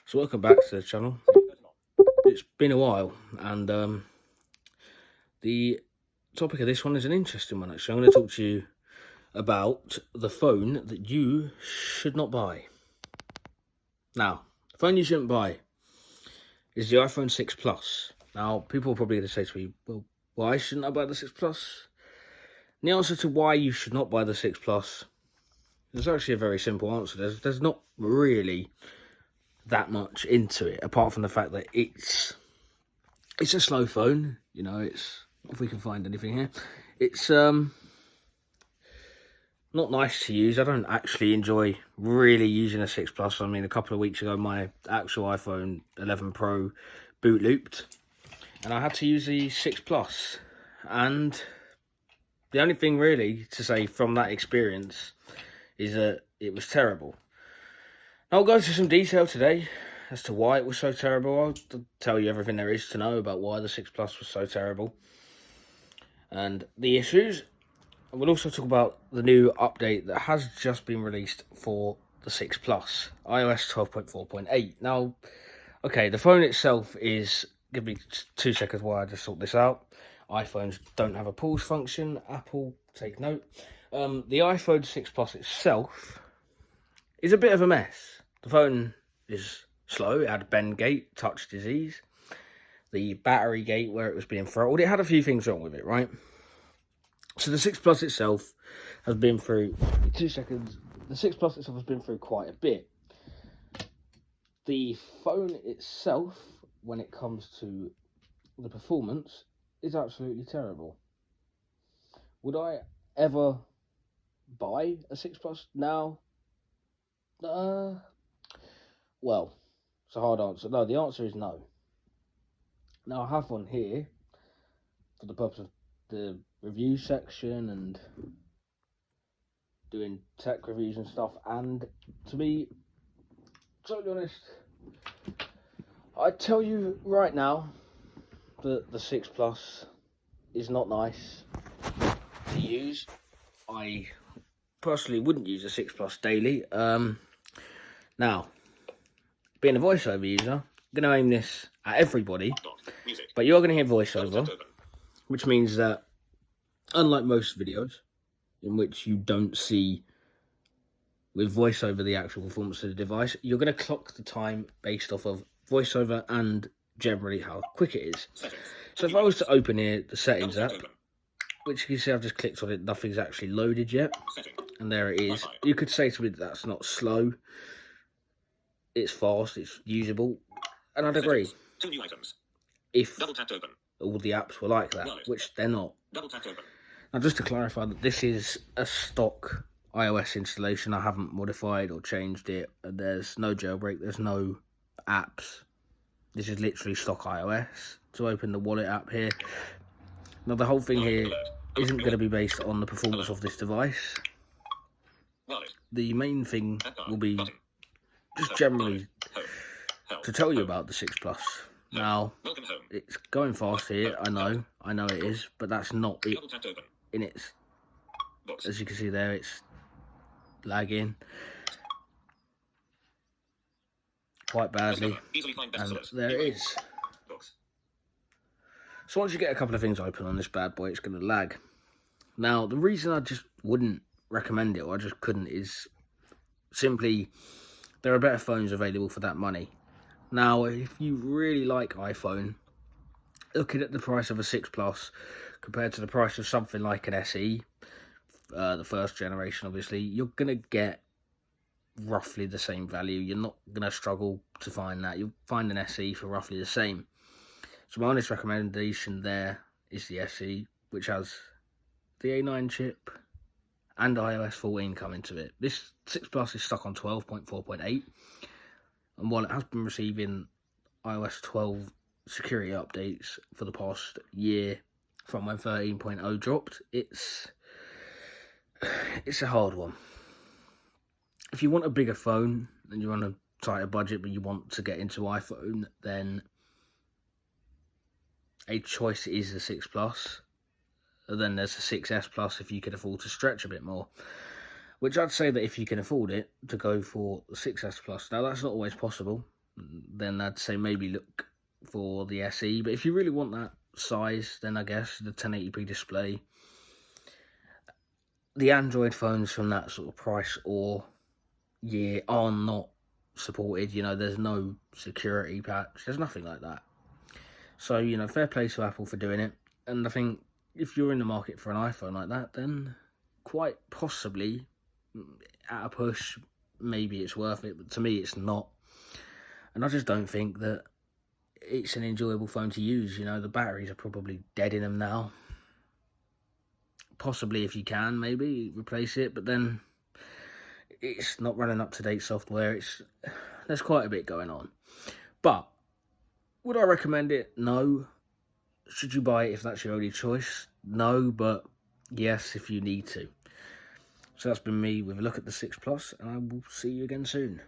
So welcome back to the channel. It's been a while, and the topic of this one is an interesting one. Actually, I'm going to talk to you about the phone that you should not buy. Now, the phone you shouldn't buy is the iPhone 6 Plus. Now, people are probably going to say to me, well, why shouldn't I buy the 6 Plus? And the answer to why you should not buy the 6 Plus is actually a very simple answer. There's not really that much into it, apart from the fact that it's a slow phone. You know, it's, if we can find anything here, it's not nice to use. I don't actually enjoy really using a 6 Plus. I mean, a couple of weeks ago, my actual iPhone 11 Pro boot looped, and I had to use the 6 Plus. And the only thing really to say from that experience is that it was terrible. Now, I'll go into some detail today as to why it was so terrible. I'll tell you everything there is to know about why the 6 Plus was so terrible and the issues. I will also talk about the new update that has just been released for the 6 Plus, iOS 12.4.8. Now, okay, the phone itself is, give me 2 seconds while I just sort this out. iPhones don't have a pause function. Apple, take note. The iPhone 6 Plus itself is a bit of a mess. The phone is slow. It had bend gate, touch disease. The battery gate where it was being throttled, it had a few things wrong with it, right? So the 6 Plus itself has been through, 2 seconds, the 6 Plus itself has been through quite a bit. The phone itself, when it comes to the performance, is absolutely terrible. Would I ever buy a 6 Plus now? Well, it's a hard answer. No, the answer is no. Now, I have one here for the purpose of the review section and doing tech reviews and stuff. And to be totally honest, I tell you right now that the 6 Plus is not nice to use. I personally wouldn't use a 6 Plus daily. Now, being a voiceover user, I'm going to aim this at everybody, but you're going to hear voiceover, which means that unlike most videos in which you don't see with voiceover the actual performance of the device, you're going to clock the time based off of voiceover and generally how quick it is. So if I was to open here the settings app, which you can see I've just clicked on it, nothing's actually loaded yet, and there it is. You could say to me that's not slow, it's fast, it's usable, and I'd agree. 2 new items. If Double tapped open. all the apps were like that, which they're not. Double tapped open. Now, just to clarify that this is a stock iOS installation. I haven't modified or changed it. There's no jailbreak, there's no apps. This is literally stock iOS. To open the wallet app here. Now, the whole thing here isn't going to be based on the performance of this device. The main thing will be just generally to tell you about the 6 Plus. Now, it's going fast here, I know it is, but that's not it in its, as you can see there, it's lagging quite badly, and there it is. So once you get a couple of things open on this bad boy, it's going to lag. Now, the reason I just wouldn't recommend it, or I just couldn't, is simply there are better phones available for that money. Now, if you really like iPhone, looking at the price of a 6 Plus compared to the price of something like an SE, the first generation obviously, you're going to get roughly the same value. You're not going to struggle to find that. You'll find an SE for roughly the same. So my honest recommendation there is the SE, which has the A9 chip and iOS 14 coming to it. This 6 Plus is stuck on 12.4.8, and while it has been receiving iOS 12 security updates for the past year from when 13.0 dropped, it's a hard one. If you want a bigger phone and you're on a tighter budget but you want to get into iPhone, then a choice is the 6 Plus. And then there's the 6S Plus if you can afford to stretch a bit more. Which I'd say that if you can afford it, to go for the 6S Plus. Now, that's not always possible. then I'd say maybe look for the SE. But if you really want that size, then I guess the 1080p display. The Android phones from that sort of price or year are not supported. You know, there's no security patch, there's nothing like that. So, you know, fair play to Apple for doing it. And I think if you're in the market for an iPhone like that, then quite possibly, at a push, maybe it's worth it. But to me, it's not. And I just don't think that it's an enjoyable phone to use. You know, the batteries are probably dead in them now. Possibly, if you can, maybe replace it. But then it's not running up-to-date software. There's quite a bit going on. But would I recommend it? No. Should you buy it if that's your only choice? No, but yes, if you need to. So that's been me with a look at the 6 Plus, and I will see you again soon.